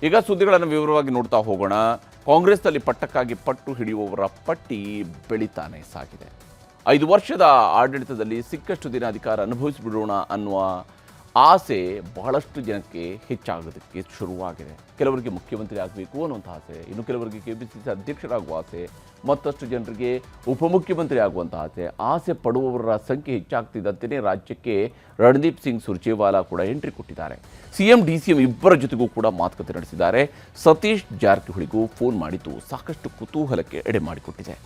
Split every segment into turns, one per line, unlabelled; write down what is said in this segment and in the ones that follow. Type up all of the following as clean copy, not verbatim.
ಈಗ ಸುದ್ದಿಗಳನ್ನು ವಿವರವಾಗಿ ನೋಡ್ತಾ ಹೋಗೋಣ. ಕಾಂಗ್ರೆಸ್ನಲ್ಲಿ ಪಟ್ಟಕ್ಕಾಗಿ ಪಟ್ಟು ಹಿಡಿಯುವವರ ಪಟ್ಟಿ ಬೆಳೀತಾನೆ ಸಾಗಿದೆ. 5 ವರ್ಷದ ಆಡಳಿತದಲ್ಲಿ ಸಿಕ್ಕಷ್ಟು ದಿನ ಅಧಿಕಾರ ಅನುಭವಿಸಿಬಿಡೋಣ ಅನ್ನುವ ಆಸೆ ಬಹಳಷ್ಟು ಜನಕ್ಕೆ ಹೆಚ್ಚಾಗೋದಕ್ಕೆ ಶುರುವಾಗಿದೆ. ಕೆಲವರಿಗೆ ಮುಖ್ಯಮಂತ್ರಿ ಆಗಬೇಕು ಅನ್ನುವಂಥ ಆಸೆ, ಇನ್ನು ಕೆಲವರಿಗೆ ಕೆಪಿಸಿಸಿ ಅಧ್ಯಕ್ಷರಾಗುವ ಆಸೆ, ಮತ್ತಷ್ಟು ಜನರಿಗೆ ಉಪಮುಖ್ಯಮಂತ್ರಿ ಆಗುವಂಥ ಆಸೆ ಪಡುವವರ ಸಂಖ್ಯೆ ಹೆಚ್ಚಾಗ್ತಿದ್ದಂತೆಯೇ ರಾಜ್ಯಕ್ಕೆ ರಣದೀಪ್ ಸಿಂಗ್ ಸುರ್ಜೇವಾಲಾ ಕೂಡ ಎಂಟ್ರಿ ಕೊಟ್ಟಿದ್ದಾರೆ. ಸಿಎಂ ಡಿಸಿಎಂ ಇಬ್ಬರ ಜೊತೆಗೂ ಕೂಡ ಮಾತುಕತೆ ನಡೆಸಿದ್ದಾರೆ. ಸತೀಶ್ ಜಾರಕಿಹೊಳಿಗೂ ಫೋನ್ ಮಾಡಿದ್ದು ಸಾಕಷ್ಟು ಕುತೂಹಲಕ್ಕೆ ಎಡೆ ಮಾಡಿಕೊಟ್ಟಿದೆ.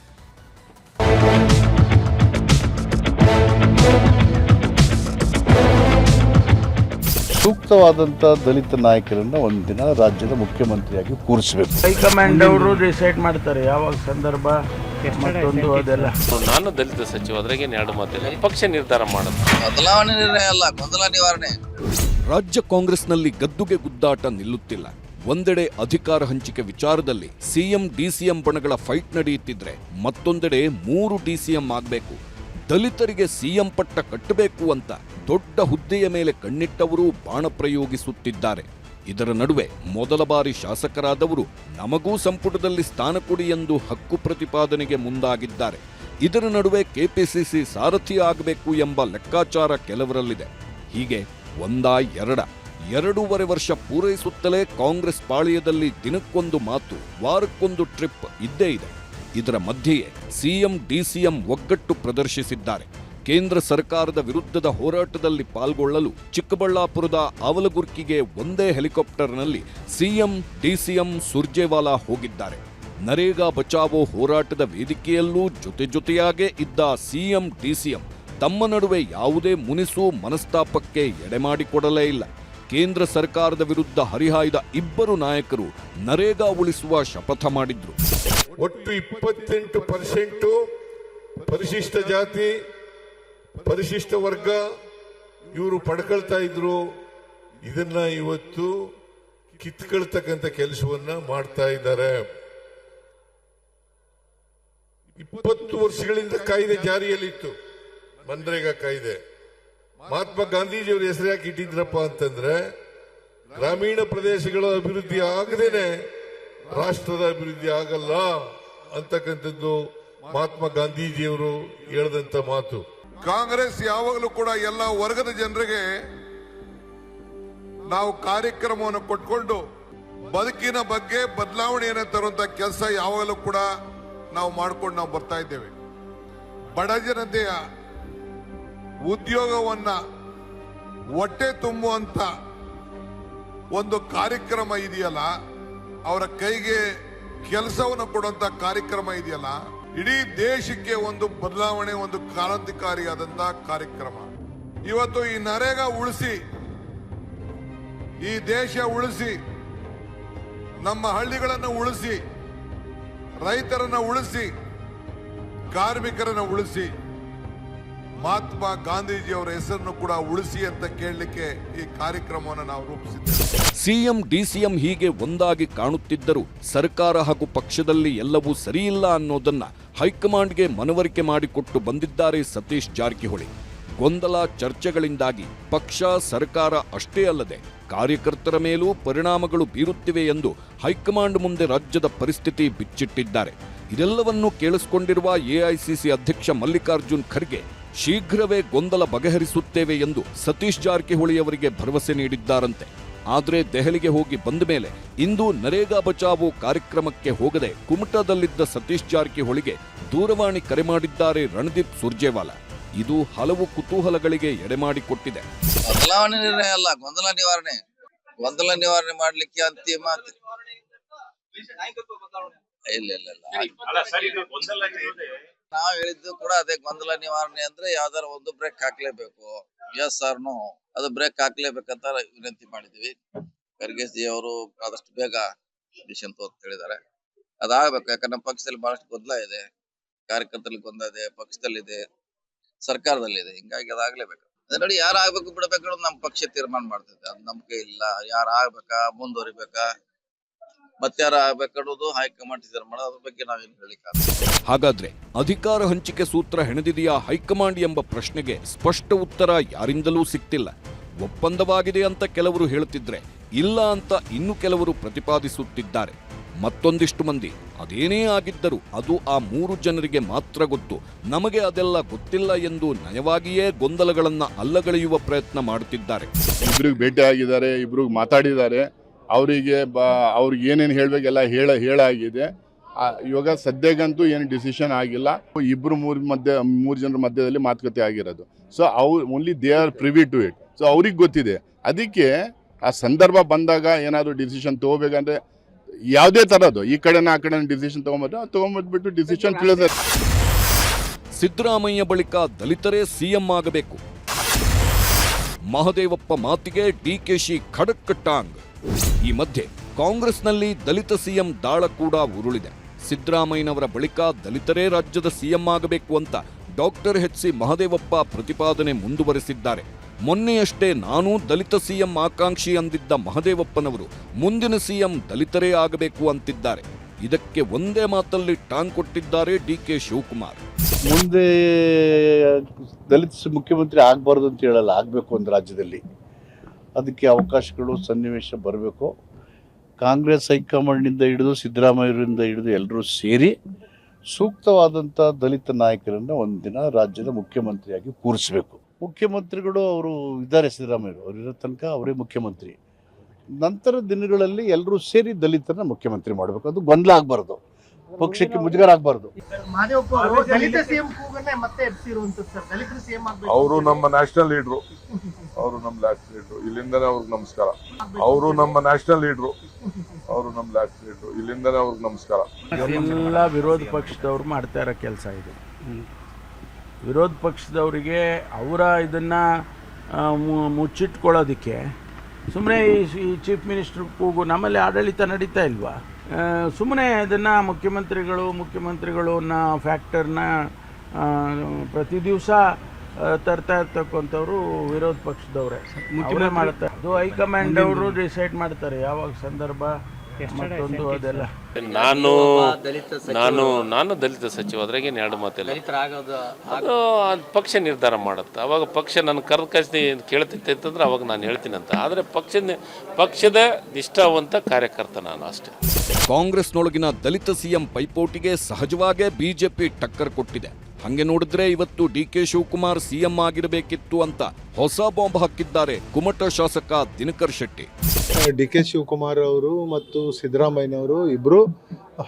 ಸೂಕ್ತವಾದಂಥ ದಲಿತ ನಾಯಕರನ್ನ ಒಂದಿನ ರಾಜ್ಯದ ಮುಖ್ಯಮಂತ್ರಿಯಾಗಿ ಕೂರಿಸಬೇಕು.
ಹೈಕಮಾಂಡ್ ಅವರು ಡಿಸೈಡ್ ಮಾಡ್ತಾರೆ ಯಾವಾಗ ಸಂದರ್ಭ ಮತ್ತೊಂದು ಅದೆಲ್ಲ.
ನಾನು ದಲಿತ ಸಚಿವ, ಅದ್ರಾಗೆ ಎರಡು ಮಾತಿಲ್ಲ, ಪಕ್ಷ ನಿರ್ಧಾರ ಮಾಡುತ್ತೆ.
ಬದಲಾವಣೆ ನಿರ್ಣಯ ಅಲ್ಲ, ಗೊಂದಲ ನಿವಾರಣೆ.
ರಾಜ್ಯ ಕಾಂಗ್ರೆಸ್ನಲ್ಲಿ ಗದ್ದುಗೆ ಗುದ್ದಾಟ ನಿಲ್ಲುತ್ತಿಲ್ಲ. ಒಂದೆಡೆ ಅಧಿಕಾರ ಹಂಚಿಕೆ ವಿಚಾರದಲ್ಲಿ ಸಿಎಂ ಡಿಸಿಎಂ ಬಣಗಳ ಫೈಟ್ ನಡೆಯುತ್ತಿದ್ರೆ, ಮತ್ತೊಂದೆಡೆ 3 ಡಿಸಿಎಂ ಆಗಬೇಕು, ದಲಿತರಿಗೆ ಸಿಎಂ ಪಟ್ಟ ಕಟ್ಟಬೇಕು ಅಂತ ದೊಡ್ಡ ಹುದ್ದೆಯ ಮೇಲೆ ಕಣ್ಣಿಟ್ಟವರು ಬಾಣ ಪ್ರಯೋಗಿಸುತ್ತಿದ್ದಾರೆ. ಇದರ ನಡುವೆ ಮೊದಲ ಬಾರಿ ಶಾಸಕರಾದವರು ನಮಗೂ ಸಂಪುಟದಲ್ಲಿ ಸ್ಥಾನ ಕೊಡಿ ಎಂದು ಹಕ್ಕು ಪ್ರತಿಪಾದನೆಗೆ ಮುಂದಾಗಿದ್ದಾರೆ. ಇದರ ನಡುವೆ ಕೆಪಿಸಿಸಿ ಸಾರಥಿ ಆಗಬೇಕು ಎಂಬ ಲೆಕ್ಕಾಚಾರ ಕೆಲವರಲ್ಲಿದೆ. ಹೀಗೆ ಒಂದಾ ಎರಡ 2.5 ವರ್ಷ ಪೂರೈಸುತ್ತಲೇ ಕಾಂಗ್ರೆಸ್ ಪಾಳ್ಯದಲ್ಲಿ ದಿನಕ್ಕೊಂದು ಮಾತು, ವಾರಕ್ಕೊಂದು ಟ್ರಿಪ್ ಇದ್ದೇ ಇದೆ. ಇದರ ಮಧ್ಯೆಯೇ ಸಿಎಂ ಡಿಸಿಎಂ ಒಗ್ಗಟ್ಟು ಪ್ರದರ್ಶಿಸಿದ್ದಾರೆ. ಕೇಂದ್ರ ಸರ್ಕಾರದ ವಿರುದ್ಧದ ಹೋರಾಟದಲ್ಲಿ ಪಾಲ್ಗೊಳ್ಳಲು ಚಿಕ್ಕಬಳ್ಳಾಪುರದ ಆವಲಗುರ್ಕಿಗೆ ಒಂದೇ ಹೆಲಿಕಾಪ್ಟರ್ನಲ್ಲಿ ಸಿಎಂ ಡಿಸಿಎಂ ಸುರ್ಜೇವಾಲಾ ಹೋಗಿದ್ದಾರೆ. ನರೇಗಾ ಬಚಾವೋ ಹೋರಾಟದ ವೇದಿಕೆಯಲ್ಲೂ ಜೊತೆಯಾಗೇ ಇದ್ದ ಸಿಎಂ ಡಿಸಿಎಂ ತಮ್ಮ ನಡುವೆ ಯಾವುದೇ ಮುನಿಸು ಮನಸ್ತಾಪಕ್ಕೆ ಎಡೆಮಾಡಿಕೊಡಲೇ ಇಲ್ಲ. ಕೇಂದ್ರ ಸರ್ಕಾರದ ವಿರುದ್ಧ ಹರಿಹಾಯ್ದ ಇಬ್ಬರು ನಾಯಕರು ನರೇಗಾ ಉಳಿಸುವ ಶಪಥ ಮಾಡಿದ್ರು.
ಒಟ್ಟು 28% ಪರಿಶಿಷ್ಟ ಜಾತಿ ಪರಿಶಿಷ್ಟ ವರ್ಗ ಇವರು ಪಡ್ಕೊಳ್ತಾ ಇದ್ರು. ಇದನ್ನ ಇವತ್ತು ಕಿತ್ಕೊಳ್ತಕ್ಕಂಥ ಕೆಲಸವನ್ನ ಮಾಡ್ತಾ ಇದ್ದಾರೆ. 20 ವರ್ಷಗಳಿಂದ ಕಾಯ್ದೆ ಜಾರಿಯಲ್ಲಿತ್ತು, ಮನ್ರೇಗಾ ಕಾಯ್ದೆ. ಮಹಾತ್ಮ ಗಾಂಧೀಜಿಯವರು ಹೆಸರು ಯಾಕೆ ಇಟ್ಟಿದ್ರಪ್ಪ ಅಂತಂದ್ರೆ, ಗ್ರಾಮೀಣ ಪ್ರದೇಶಗಳ ಅಭಿವೃದ್ಧಿ ಆಗದೇನೆ ರಾಷ್ಟ್ರದ ಅಭಿವೃದ್ಧಿ ಆಗಲ್ಲ ಅಂತಕ್ಕಂಥದ್ದು ಮಹಾತ್ಮ ಗಾಂಧೀಜಿಯವರು ಹೇಳಿದಂತ ಮಾತು.
ಕಾಂಗ್ರೆಸ್ ಯಾವಾಗಲೂ ಕೂಡ ಎಲ್ಲ ವರ್ಗದ ಜನರಿಗೆ ನಾವು ಕಾರ್ಯಕ್ರಮವನ್ನು ಕೊಟ್ಕೊಂಡು ಬದುಕಿನ ಬಗ್ಗೆ ಬದಲಾವಣೆಯನ್ನು ತರುವಂತ ಕೆಲಸ ಯಾವಾಗಲೂ ಕೂಡ ನಾವು ಮಾಡ್ಕೊಂಡು ಬರ್ತಾ ಇದ್ದೇವೆ. ಬಡ ಜನತೆಯ ಉದ್ಯೋಗವನ್ನ ಹೊಟ್ಟೆ ತುಂಬುವಂತ ಒಂದು ಕಾರ್ಯಕ್ರಮ ಇದೆಯಲ್ಲ, ಅವರ ಕೈಗೆ ಕೆಲಸವನ್ನು ಕೊಡುವಂತ ಕಾರ್ಯಕ್ರಮ ಇದೆಯಲ್ಲ, ಇಡೀ ದೇಶಕ್ಕೆ ಒಂದು ಬದಲಾವಣೆ, ಒಂದು ಕ್ರಾಂತಿಕಾರಿಯಾದಂತಹ ಕಾರ್ಯಕ್ರಮ. ಇವತ್ತು ಈ ನರೇಗಾ ಉಳಿಸಿ, ಈ ದೇಶ ಉಳಿಸಿ, ನಮ್ಮ ಹಳ್ಳಿಗಳನ್ನು ಉಳಿಸಿ, ರೈತರನ್ನ ಉಳಿಸಿ, ಕಾರ್ಮಿಕರನ್ನ ಉಳಿಸಿ, ಮಹಾತ್ಮ ಗಾಂಧೀಜಿಯವರ ಹೆಸರನ್ನು ಕೂಡ ಉಳಿಸಿ ಅಂತ ಕೇಳಲಿಕ್ಕೆ ಈ ಕಾರ್ಯಕ್ರಮವನ್ನು ನಾವು ರೂಪಿಸಿದ್ದೇವೆ.
ಸಿಎಂ ಡಿಸಿಎಂ ಹೀಗೆ ಒಂದಾಗಿ ಕಾಣುತ್ತಿದ್ದರೂ ಸರ್ಕಾರ ಹಾಗೂ ಪಕ್ಷದಲ್ಲಿ ಎಲ್ಲವೂ ಸರಿಯಿಲ್ಲ ಅನ್ನೋದನ್ನ ಹೈಕಮಾಂಡ್ಗೆ ಮನವರಿಕೆ ಮಾಡಿಕೊಟ್ಟು ಬಂದಿದ್ದಾರೆ ಸತೀಶ್ ಜಾರಕಿಹೊಳಿ. ಗೊಂದಲ ಚರ್ಚೆಗಳಿಂದಾಗಿ ಪಕ್ಷ ಸರ್ಕಾರ ಅಷ್ಟೇ ಅಲ್ಲದೆ ಕಾರ್ಯಕರ್ತರ ಮೇಲೂ ಪರಿಣಾಮಗಳು ಬೀರುತ್ತಿವೆ ಎಂದು ಹೈಕಮಾಂಡ್ ಮುಂದೆ ರಾಜ್ಯದ ಪರಿಸ್ಥಿತಿ ಬಿಚ್ಚಿಟ್ಟಿದ್ದಾರೆ. ಇದೆಲ್ಲವನ್ನೂ ಕೇಳಿಸಿಕೊಂಡಿರುವ ಎಐಸಿಸಿ ಅಧ್ಯಕ್ಷ ಮಲ್ಲಿಕಾರ್ಜುನ್ ಖರ್ಗೆ ಶೀಘ್ರವೇ ಗೊಂದಲ ಬಗೆಹರಿಸುತ್ತೇವೆ ಎಂದು ಸತೀಶ್ ಜಾರಕಿಹೊಳಿ ಅವರಿಗೆ ಭರವಸೆ ನೀಡಿದ್ದಾರಂತೆ. ಆದರೆ ದೆಹಲಿಗೆ ಹೋಗಿ ಬಂದ ಮೇಲೆ ಇಂದು ನರೇಗಾ ಬಚಾವೋ ಕಾರ್ಯಕ್ರಮಕ್ಕೆ ಹೋಗದೆ ಕುಮಟಾದಲ್ಲಿದ್ದ ಸತೀಶ್ ಜಾರಕಿಹೊಳಿಗೆ ದೂರವಾಣಿ ಕರೆ ಮಾಡಿದ್ದಾರೆ ರಣದೀಪ್ ಸುರ್ಜೇವಾಲಾ. ಇದು ಹಲವು ಕುತೂಹಲಗಳಿಗೆ ಎಡೆಮಾಡಿಕೊಟ್ಟಿದೆ.
ಬದಲಾವಣೆ ನಿರ್ಣಯ ಅಲ್ಲ, ಗೊಂದಲ ನಿವಾರಣೆ. ಗೊಂದಲ ನಿವಾರಣೆ ಮಾಡ್ಲಿಕ್ಕೆ ಅಂತಿಮ ಇಲ್ಲ ನಾವು ಹೇಳಿದ್ದು ಕೂಡ ಅದೇ. ಗೊಂದಲ ನಿವಾರಣೆ ಅಂದ್ರೆ ಯಾವ್ದಾರ ಒಂದು ಬ್ರೇಕ್ ಹಾಕ್ಲೇಬೇಕು. ಎಸ್ ಆರ್ ನೋ, ಅದು ಬ್ರೇಕ್ ಹಾಕ್ಲೇಬೇಕಂತ ವಿನಂತಿ ಮಾಡಿದ್ವಿ. ಖರ್ಗೆಜಿ ಅವರು ಆದಷ್ಟು ಬೇಗ ಡಿಸಿಷನ್ ಅಂತ ಹೇಳಿದ್ದಾರೆ. ಅದಾಗಬೇಕು. ಯಾಕಂದ್ರೆ ನಮ್ಮ ಪಕ್ಷದಲ್ಲಿ ಬಹಳಷ್ಟು ಗೊಂದಲ ಇದೆ, ಕಾರ್ಯಕರ್ತರಲ್ಲಿ ಗೊಂದಲ ಇದೆ, ಪಕ್ಷದಲ್ಲಿದೆ, ಸರ್ಕಾರದಲ್ಲಿದೆ. ಹಿಂಗಾಗಿ ಅದಾಗ್ಲೇಬೇಕು. ನೋಡಿ, ಯಾರು ಆಗ್ಬೇಕು ಬಿಡಬೇಕು ಅನ್ನೋದು ನಮ್ಮ ಪಕ್ಷ ತೀರ್ಮಾನ ಮಾಡ್ತಿದೆ. ಅದು ನಂಬಿಕೆ ಇಲ್ಲ. ಯಾರು ಆಗ್ಬೇಕಾ, ಮುಂದುವರಿಬೇಕಾ, ಮತ್ತಾರ ಆಗ್ಬೇಕನ್ನೋದು ಹೈಕಮಾಂಡ್ ತೀರ್ಮಾನ. ಅದ್ರ ಬಗ್ಗೆ ನಾವೇನು ಹೇಳಿಕ್ಕಾಗಲ್ಲ.
ಹಾಗಾದ್ರೆ ಅಧಿಕಾರ ಹಂಚಿಕೆ ಸೂತ್ರ ಹೆಣೆದಿದೆಯಾ ಹೈಕಮಾಂಡ್ ಎಂಬ ಪ್ರಶ್ನೆಗೆ ಸ್ಪಷ್ಟ ಉತ್ತರ ಯಾರಿಂದಲೂ ಸಿಕ್ತಿಲ್ಲ. ಒಪ್ಪಂದವಾಗಿದೆ ಅಂತ ಕೆಲವರು ಹೇಳುತ್ತಿದ್ರೆ ಇಲ್ಲ ಅಂತ ಇನ್ನು ಕೆಲವರು ಪ್ರತಿಪಾದಿಸುತ್ತಿದ್ದಾರೆ. ಮತ್ತೊಂದಿಷ್ಟು ಮಂದಿ ಅದೇನೇ ಆಗಿದ್ದರೂ ಅದು ಆ 3 ಜನರಿಗೆ ಮಾತ್ರ ಗೊತ್ತು, ನಮಗೆ ಅದೆಲ್ಲ ಗೊತ್ತಿಲ್ಲ ಎಂದು ನಯವಾಗಿಯೇ ಗೊಂದಲಗಳನ್ನ ಅಲ್ಲಗಳೆಯುವ ಪ್ರಯತ್ನ ಮಾಡುತ್ತಿದ್ದಾರೆ.
ಇಬ್ರಿಗೆ ಭೇಟಿ ಆಗಿದ್ದಾರೆ, ಇಬ್ರಿಗೆ ಮಾತಾಡಿದ್ದಾರೆ, ಅವರಿಗೆ ಅವ್ರಿಗೆ ಏನೇನು ಹೇಳಬೇಕೆಲ್ಲ ಹೇಳಾಗಿದೆ. ಇವಾಗ ಸದ್ಯಕ್ಕಂತೂ ಏನು ಡಿಸಿಷನ್ ಆಗಿಲ್ಲ. ಮೂರು ಜನರ ಮಧ್ಯದಲ್ಲಿ ಮಾತುಕತೆ ಆಗಿರೋದು. So only they are privy to it. So ಅವ್ರಿಗೆ ಗೊತ್ತಿದೆ. ಅದಕ್ಕೆ ಆ ಸಂದರ್ಭ ಬಂದಾಗ ಏನಾದರೂ ಡಿಸಿಷನ್ ತಗೋಬೇಕಂದ್ರೆ ಯಾವುದೇ ಥರದ್ದು ಈ ಕಡೆನ ಆ ಕಡೆ ಡಿಸಿಷನ್ ತಗೊಂಡ್ಬಿಟ್ಟು ಡಿಸಿಷನ್ ತಿಳಿದ.
ಸಿದ್ದರಾಮಯ್ಯ ಬಳಿಕ ದಲಿತರೇ ಸಿಎಂ ಆಗಬೇಕು. ಮಹದೇವಪ್ಪ ಮಾತಿಗೆ ಡಿಕೆಶಿ ಖಡಕ್ ಟಾಂಗ್. ಈ ಮಧ್ಯೆ ಕಾಂಗ್ರೆಸ್ನಲ್ಲಿ ದಲಿತ ಸಿಎಂ ದಾಳ ಕೂಡ ಉರುಳಿದೆ. ಸಿದ್ದರಾಮಯ್ಯನವರ ಬಳಿಕ ದಲಿತರೇ ರಾಜ್ಯದ ಸಿಎಂ ಆಗಬೇಕು ಅಂತ ಡಾಕ್ಟರ್ ಎಚ್.ಸಿ. ಮಹದೇವಪ್ಪ ಪ್ರತಿಪಾದನೆ ಮುಂದುವರೆಸಿದ್ದಾರೆ. ಮೊನ್ನೆಯಷ್ಟೇ ನಾನೂ ದಲಿತ ಸಿಎಂ ಆಕಾಂಕ್ಷಿ ಅಂದಿದ್ದ ಮಹದೇವಪ್ಪನವರು ಮುಂದಿನ ಸಿಎಂ ದಲಿತರೇ ಆಗಬೇಕು ಅಂತಿದ್ದಾರೆ. ಇದಕ್ಕೆ ಒಂದೇ ಮಾತಲ್ಲಿ ಟಾಂಗ್ ಕೊಟ್ಟಿದ್ದಾರೆ ಡಿಕೆ ಶಿವಕುಮಾರ್.
ಮುಂದೆ ದಲಿತ ಮುಖ್ಯಮಂತ್ರಿ ಆಗಬಾರ್ದು ಅಂತ ಹೇಳಲ್ಲ, ಆಗಬೇಕು ಒಂದು ರಾಜ್ಯದಲ್ಲಿ. ಅದಕ್ಕೆ ಅವಕಾಶಗಳು ಸನ್ನಿವೇಶ ಬರಬೇಕು. ಕಾಂಗ್ರೆಸ್ ಹೈಕಮಾಂಡ್ನಿಂದ ಹಿಡಿದು ಸಿದ್ದರಾಮಯ್ಯರಿಂದ ಹಿಡಿದು ಎಲ್ಲರೂ ಸೇರಿ ಸೂಕ್ತವಾದಂಥ ದಲಿತ ನಾಯಕರನ್ನು ಒಂದಿನ ರಾಜ್ಯದ ಮುಖ್ಯಮಂತ್ರಿಯಾಗಿ ಕೂರಿಸಬೇಕು. ಮುಖ್ಯಮಂತ್ರಿಗಳು ಅವರು ಇದ್ದಾರೆ, ಸಿದ್ದರಾಮಯ್ಯರು ಅವರಿರೋ ತನಕ ಅವರೇ ಮುಖ್ಯಮಂತ್ರಿ. ನಂತರ ದಿನಗಳಲ್ಲಿ ಎಲ್ಲರೂ ಸೇರಿ ದಲಿತರನ್ನ ಮುಖ್ಯಮಂತ್ರಿ ಮಾಡಬೇಕು. ಅದು ಗೊಂದಲ ಆಗಬಾರ್ದು, ಪಕ್ಷಕ್ಕೆ ಮುಜುಗರ ಆಗಬಾರ್ದು.
ಅವರು ನಮ್ಮ ನ್ಯಾಷನಲ್ ಲೀಡ್ರು, ಇಲ್ಲಿಂದನೇ ಅವ್ರಿಗೆ ನಮಸ್ಕಾರ. ಅವರು ನಮ್ಮ ನ್ಯಾಷನಲ್ ಲೀಡ್ರು, ಇಲ್ಲಿಂದನೇ ಅವ್ರಿಗೆ ನಮಸ್ಕಾರ.
ಎಲ್ಲ ವಿರೋಧ ಪಕ್ಷದವ್ರು ಮಾಡ್ತಾ ಇರೋ ಕೆಲಸ ಇದು. ವಿರೋಧ ಪಕ್ಷದವರಿಗೆ ಅವರ ಇದನ್ನು ಮುಚ್ಚಿಟ್ಕೊಳ್ಳೋದಕ್ಕೆ ಸುಮ್ಮನೆ ಈ ಚೀಫ್ ಮಿನಿಸ್ಟರ್ ಕೂಗು ನಮ್ಮಲ್ಲಿ ಆಡಳಿತ ನಡೀತಾ ಇಲ್ವಾ? ಸುಮ್ಮನೆ ಇದನ್ನು ಮುಖ್ಯಮಂತ್ರಿಗಳು ಫ್ಯಾಕ್ಟರ್ನ ಪ್ರತಿ ದಿವಸ ತರ್ತಾ ಇರ್ತಕ್ಕಂಥವ್ರು ವಿರೋಧ ಪಕ್ಷದವರೇ ಮಾಡ್ತಾರೆ. ಅದು ಹೈಕಮಾಂಡ್ ಅವರು ಡಿಸೈಡ್ ಮಾಡ್ತಾರೆ ಯಾವಾಗ ಸಂದರ್ಭ ಮತ್ತೊಂದು ಅದೆಲ್ಲ.
ನಾನು ದಲಿತ ಸಚಿವ, ಅದ್ರಾಗೆ ಎರಡು ಮಾತಿಲ್ಲ. ಅದು ಪಕ್ಷ ನಿರ್ಧಾರ ಮಾಡುತ್ತೆ. ಅವಾಗ ಪಕ್ಷ ನನ್ನ ಕರ್ಕಿ ಕೇಳ್ತೈತೆ ಅಂತಂದ್ರೆ ಅವಾಗ ನಾನು ಹೇಳ್ತೀನಿ ಅಂತ. ಆದರೆ ಪಕ್ಷದ ನಿಷ್ಠಾವಂತ ಕಾರ್ಯಕರ್ತ ನಾನು ಅಷ್ಟೇ.
ಕಾಂಗ್ರೆಸ್ನೊಳಗಿನ ದಲಿತ ಸಿಎಂ ಪೈಪೋಟಿಗೆ ಸಹಜವಾಗೇ ಬಿಜೆಪಿ ಟಕ್ಕರ್ ಕೊಟ್ಟಿದೆ. ಹಂಗೆ ನೋಡಿದ್ರೆ ಇವತ್ತು ಡಿಕೆ ಶಿವಕುಮಾರ್ ಸಿಎಂ ಆಗಿರಬೇಕಿತ್ತು ಅಂತ ಹೊಸ ಬಾಂಬ್ ಹಾಕಿದ್ದಾರೆ ಕುಮಟಾ ಶಾಸಕ ದಿನಕರ್ ಶೆಟ್ಟಿ.
ಡಿಕೆ ಶಿವಕುಮಾರ್ ಅವರು ಮತ್ತು ಸಿದ್ದರಾಮಯ್ಯನವರು ಇಬ್ಬರು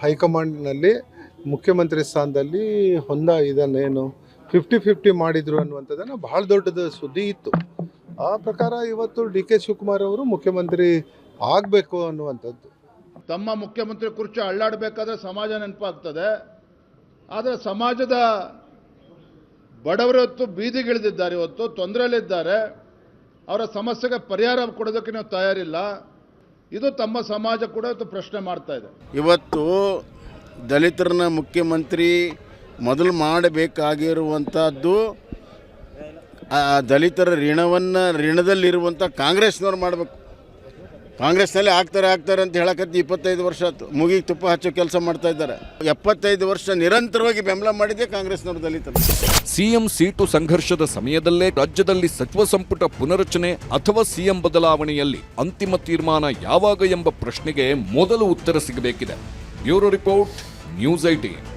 ಹೈಕಮಾಂಡ್ನಲ್ಲಿ ಮುಖ್ಯಮಂತ್ರಿ ಸ್ಥಾನದಲ್ಲಿ ಇದನ್ನೇನು 50-50 ಮಾಡಿದ್ರು ಅನ್ನುವಂಥದ್ದನ್ನು ಬಹಳ ದೊಡ್ಡದ ಸುದ್ದಿ ಇತ್ತು. ಆ ಪ್ರಕಾರ ಇವತ್ತು ಡಿಕೆ ಶಿವಕುಮಾರ್ ಅವರು ಮುಖ್ಯಮಂತ್ರಿ ಆಗಬೇಕು ಅನ್ನುವಂಥದ್ದು.
ತಮ್ಮ ಮುಖ್ಯಮಂತ್ರಿ ಕುರ್ಚಿ ಅಳ್ಳಾಡಬೇಕಾದ್ರೆ ಸಮಾಜ ನೆನಪಾಗ್ತದೆ. ಆದರೆ ಸಮಾಜದ ಬಡವರು ಇವತ್ತು ಬೀದಿಗಿಳಿದಿದ್ದಾರೆ, ಇವತ್ತು ತೊಂದರೆಯಲ್ಲಿದ್ದಾರೆ. ಅವರ ಸಮಸ್ಯೆಗೆ ಪರಿಹಾರ ಕೊಡೋದಕ್ಕೆ ನಾವು ತಯಾರಿಲ್ಲ. ಇದು ತಮ್ಮ ಸಮಾಜ ಕೂಡ ಇವತ್ತು ಪ್ರಶ್ನೆ ಮಾಡ್ತಾ ಇದೆ.
ಇವತ್ತು ದಲಿತರನ್ನ ಮುಖ್ಯಮಂತ್ರಿ ಮೊದಲು ಮಾಡಬೇಕಾಗಿರುವಂಥದ್ದು ದಲಿತರ ಋಣದಲ್ಲಿರುವಂಥ ಕಾಂಗ್ರೆಸ್ನವ್ರು ಮಾಡಬೇಕು. ಕಾಂಗ್ರೆಸ್ನಲ್ಲಿ ಆಗ್ತಾರೆ ಅಂತ ಹೇಳಕತ್ತಿ 25 ವರ್ಷ ಆಯ್ತು. ಮುಗಿಗೆ ತುಪ್ಪ ಹಚ್ಚೋ ಕೆಲಸ ಮಾಡ್ತಾ ಇದ್ದಾರೆ. 75 ವರ್ಷ ನಿರಂತರವಾಗಿ ಬೆಂಬಲ ಮಾಡಿದೆ ಕಾಂಗ್ರೆಸ್ನವರು ದಲಿತರು.
ಸಿಎಂ ಸೀಟು ಸಂಘರ್ಷದ ಸಮಯದಲ್ಲೇ ರಾಜ್ಯದಲ್ಲಿ ಸಚಿವ ಸಂಪುಟ ಪುನರಚನೆ ಅಥವಾ ಸಿಎಂ ಬದಲಾವಣೆಯಲ್ಲಿ ಅಂತಿಮ ತೀರ್ಮಾನ ಯಾವಾಗ ಎಂಬ ಪ್ರಶ್ನೆಗೆ ಮೊದಲು ಉತ್ತರ ಸಿಗಬೇಕಿದೆ. Bureau report, news 18.